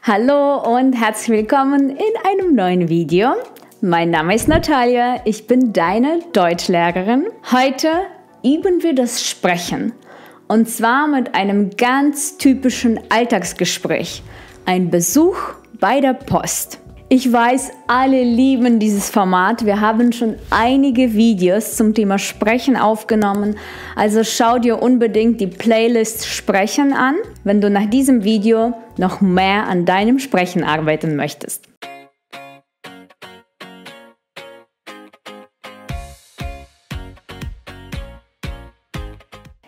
Hallo und herzlich willkommen in einem neuen Video. Mein Name ist Natalia, ich bin deine Deutschlehrerin. Heute üben wir das Sprechen und zwar mit einem ganz typischen Alltagsgespräch, ein Besuch bei der Post. Ich weiß, alle lieben dieses Format. Wir haben schon einige Videos zum Thema Sprechen aufgenommen. Also schau dir unbedingt die Playlist Sprechen an, wenn du nach diesem Video noch mehr an deinem Sprechen arbeiten möchtest.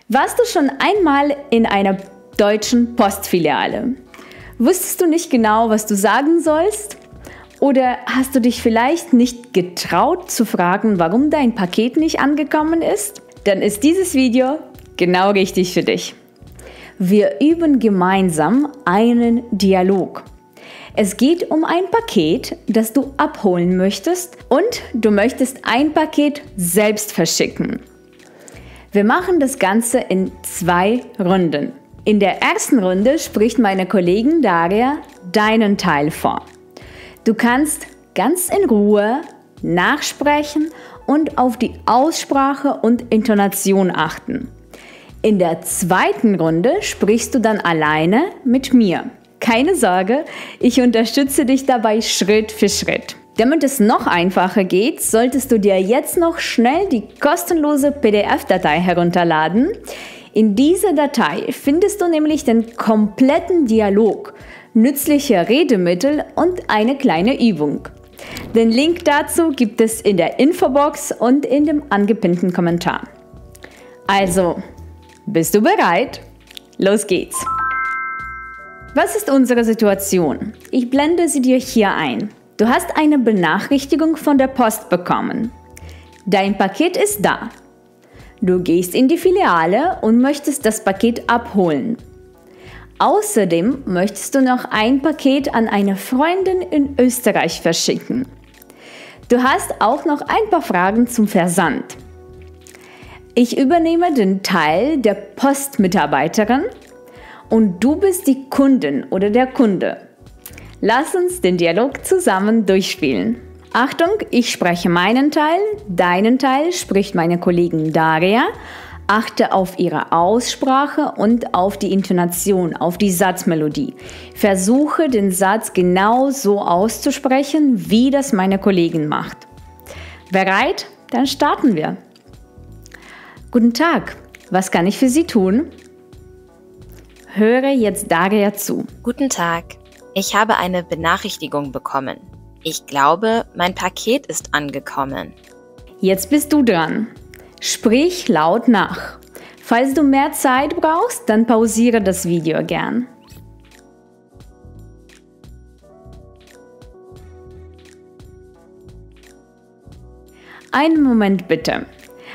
Warst du schon einmal in einer deutschen Postfiliale? Wusstest du nicht genau, was du sagen sollst? Oder hast du dich vielleicht nicht getraut zu fragen, warum dein Paket nicht angekommen ist? Dann ist dieses Video genau richtig für dich. Wir üben gemeinsam einen Dialog. Es geht um ein Paket, das du abholen möchtest und du möchtest ein Paket selbst verschicken. Wir machen das Ganze in 2 Runden. In der ersten Runde spricht meine Kollegin Daria deinen Teil vor. Du kannst ganz in Ruhe nachsprechen und auf die Aussprache und Intonation achten. In der zweiten Runde sprichst du dann alleine mit mir. Keine Sorge, ich unterstütze dich dabei Schritt für Schritt. Damit es noch einfacher geht, solltest du dir jetzt noch schnell die kostenlose PDF-Datei herunterladen. In dieser Datei findest du nämlich den kompletten Dialog, nützliche Redewendungen und eine kleine Übung. Den Link dazu gibt es in der Infobox und in dem angepinnten Kommentar. Also, bist du bereit? Los geht's! Was ist unsere Situation? Ich blende sie dir hier ein. Du hast eine Benachrichtigung von der Post bekommen. Dein Paket ist da. Du gehst in die Filiale und möchtest das Paket abholen. Außerdem möchtest du noch ein Paket an eine Freundin in Österreich verschicken. Du hast auch noch ein paar Fragen zum Versand. Ich übernehme den Teil der Postmitarbeiterin und du bist die Kundin oder der Kunde. Lass uns den Dialog zusammen durchspielen. Achtung, ich spreche meinen Teil, deinen Teil spricht meine Kollegin Daria. Achte auf ihre Aussprache und auf die Intonation, auf die Satzmelodie. Versuche den Satz genau so auszusprechen, wie das meine Kollegin macht. Bereit? Dann starten wir. Guten Tag, was kann ich für Sie tun? Höre jetzt Daria zu. Guten Tag, ich habe eine Benachrichtigung bekommen. Ich glaube, mein Paket ist angekommen. Jetzt bist du dran. Sprich laut nach. Falls du mehr Zeit brauchst, dann pausiere das Video gern. Einen Moment bitte.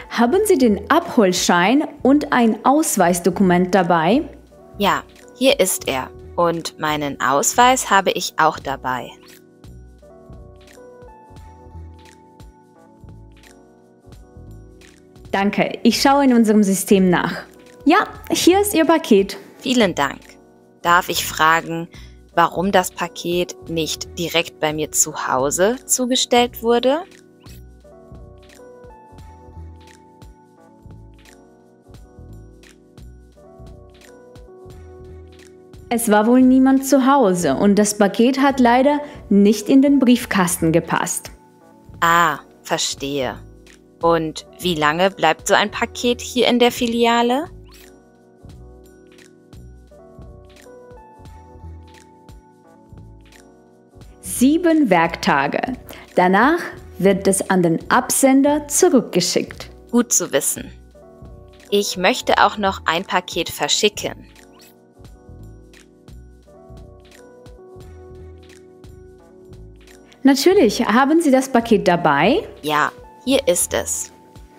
Haben Sie den Abholschein und ein Ausweisdokument dabei? Ja, hier ist er. Und meinen Ausweis habe ich auch dabei. Danke, ich schaue in unserem System nach. Ja, hier ist Ihr Paket. Vielen Dank. Darf ich fragen, warum das Paket nicht direkt bei mir zu Hause zugestellt wurde? Es war wohl niemand zu Hause und das Paket hat leider nicht in den Briefkasten gepasst. Ah, verstehe. Und wie lange bleibt so ein Paket hier in der Filiale? Sieben Werktage. Danach wird es an den Absender zurückgeschickt. Gut zu wissen. Ich möchte auch noch ein Paket verschicken. Natürlich, haben Sie das Paket dabei? Ja, hier ist es.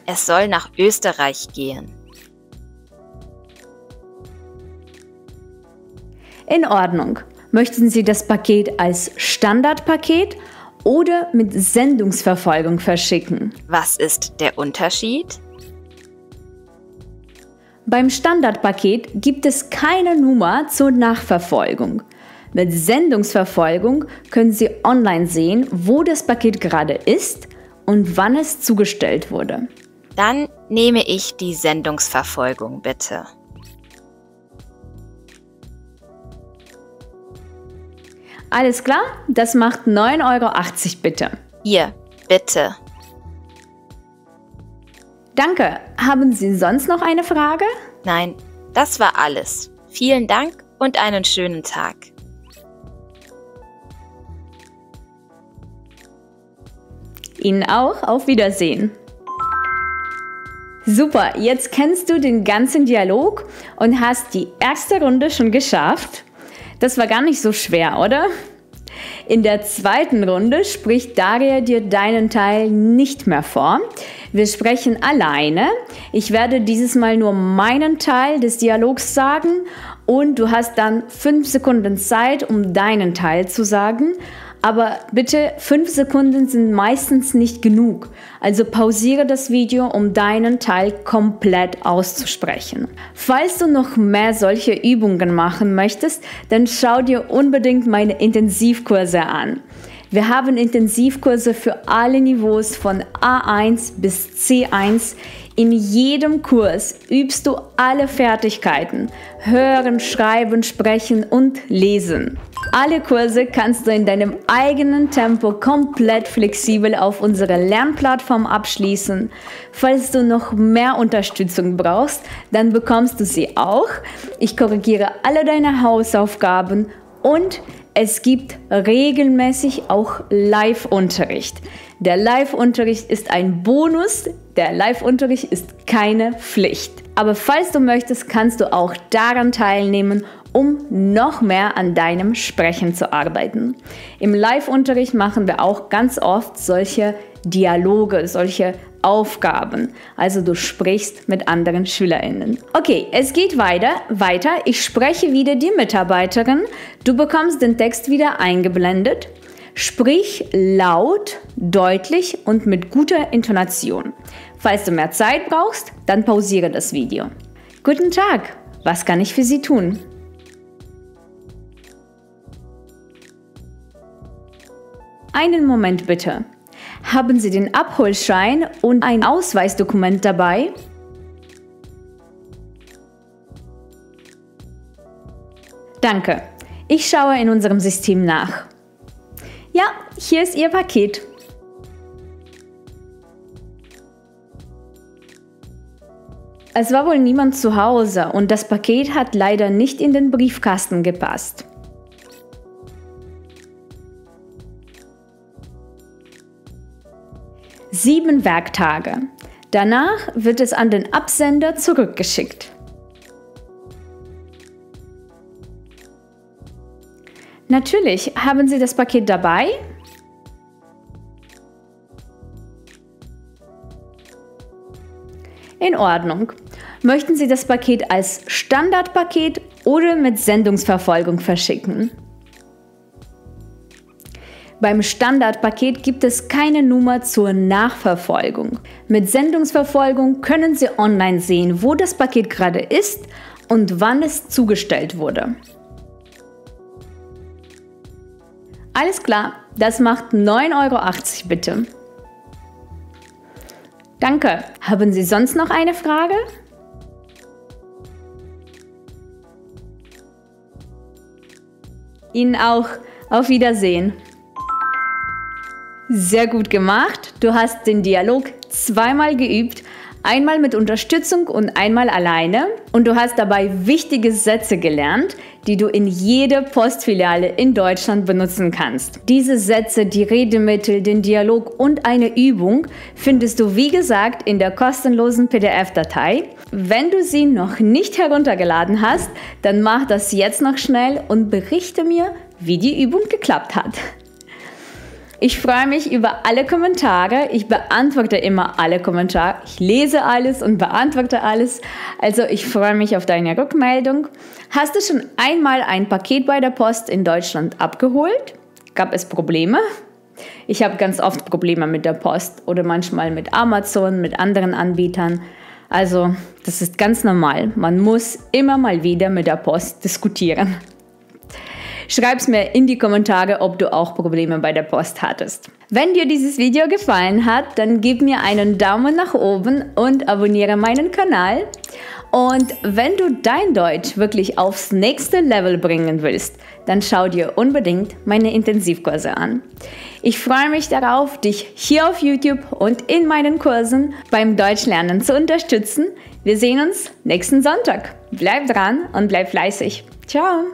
Es soll nach Österreich gehen. In Ordnung. Möchten Sie das Paket als Standardpaket oder mit Sendungsverfolgung verschicken? Was ist der Unterschied? Beim Standardpaket gibt es keine Nummer zur Nachverfolgung. Mit Sendungsverfolgung können Sie online sehen, wo das Paket gerade ist und wann es zugestellt wurde. Dann nehme ich die Sendungsverfolgung, bitte. Alles klar, das macht 9,80 € bitte. Hier, bitte. Danke. Haben Sie sonst noch eine Frage? Nein, das war alles. Vielen Dank und einen schönen Tag. Ihnen auch. Auf Wiedersehen. Super, jetzt kennst du den ganzen Dialog und hast die erste Runde schon geschafft. Das war gar nicht so schwer, oder? In der zweiten Runde spricht Daria dir deinen Teil nicht mehr vor. Wir sprechen alleine. Ich werde dieses Mal nur meinen Teil des Dialogs sagen und du hast dann 5 Sekunden Zeit, um deinen Teil zu sagen. Aber bitte, 5 Sekunden sind meistens nicht genug. Also pausiere das Video, um deinen Teil komplett auszusprechen. Falls du noch mehr solche Übungen machen möchtest, dann schau dir unbedingt meine Intensivkurse an. Wir haben Intensivkurse für alle Niveaus von A1 bis C1. In jedem Kurs übst du alle Fertigkeiten: Hören, Schreiben, Sprechen und Lesen. Alle Kurse kannst du in deinem eigenen Tempo komplett flexibel auf unserer Lernplattform abschließen. Falls du noch mehr Unterstützung brauchst, dann bekommst du sie auch. Ich korrigiere alle deine Hausaufgaben und es gibt regelmäßig auch Live-Unterricht. Der Live-Unterricht ist ein Bonus, der Live-Unterricht ist keine Pflicht. Aber falls du möchtest, kannst du auch daran teilnehmen, um noch mehr an deinem Sprechen zu arbeiten. Im Live-Unterricht machen wir auch ganz oft solche Dialoge, solche Aufgaben. Also du sprichst mit anderen SchülerInnen. Okay, es geht weiter. Ich spreche wieder die Mitarbeiterin. Du bekommst den Text wieder eingeblendet. Sprich laut, deutlich und mit guter Intonation. Falls du mehr Zeit brauchst, dann pausiere das Video. Guten Tag, was kann ich für Sie tun? Einen Moment bitte. Haben Sie den Abholschein und ein Ausweisdokument dabei? Danke. Ich schaue in unserem System nach. Ja, hier ist Ihr Paket. Es war wohl niemand zu Hause und das Paket hat leider nicht in den Briefkasten gepasst. Sieben Werktage. Danach wird es an den Absender zurückgeschickt. Natürlich, haben Sie das Paket dabei? In Ordnung. Möchten Sie das Paket als Standardpaket oder mit Sendungsverfolgung verschicken? Beim Standardpaket gibt es keine Nummer zur Nachverfolgung. Mit Sendungsverfolgung können Sie online sehen, wo das Paket gerade ist und wann es zugestellt wurde. Alles klar, das macht 9,80 € bitte. Danke. Haben Sie sonst noch eine Frage? Ihnen auch. Auf Wiedersehen. Sehr gut gemacht. Du hast den Dialog zweimal geübt. Einmal mit Unterstützung und einmal alleine. Und du hast dabei wichtige Sätze gelernt, die du in jeder Postfiliale in Deutschland benutzen kannst. Diese Sätze, die Redemittel, den Dialog und eine Übung findest du, wie gesagt, in der kostenlosen PDF-Datei. Wenn du sie noch nicht heruntergeladen hast, dann mach das jetzt noch schnell und berichte mir, wie die Übung geklappt hat. Ich freue mich über alle Kommentare. Ich beantworte immer alle Kommentare. Ich lese alles und beantworte alles. Also ich freue mich auf deine Rückmeldung. Hast du schon einmal ein Paket bei der Post in Deutschland abgeholt? Gab es Probleme? Ich habe ganz oft Probleme mit der Post oder manchmal mit Amazon, mit anderen Anbietern. Also das ist ganz normal. Man muss immer mal wieder mit der Post diskutieren. Schreib's mir in die Kommentare, ob du auch Probleme bei der Post hattest. Wenn dir dieses Video gefallen hat, dann gib mir einen Daumen nach oben und abonniere meinen Kanal. Und wenn du dein Deutsch wirklich aufs nächste Level bringen willst, dann schau dir unbedingt meine Intensivkurse an. Ich freue mich darauf, dich hier auf YouTube und in meinen Kursen beim Deutschlernen zu unterstützen. Wir sehen uns nächsten Sonntag. Bleib dran und bleib fleißig. Ciao!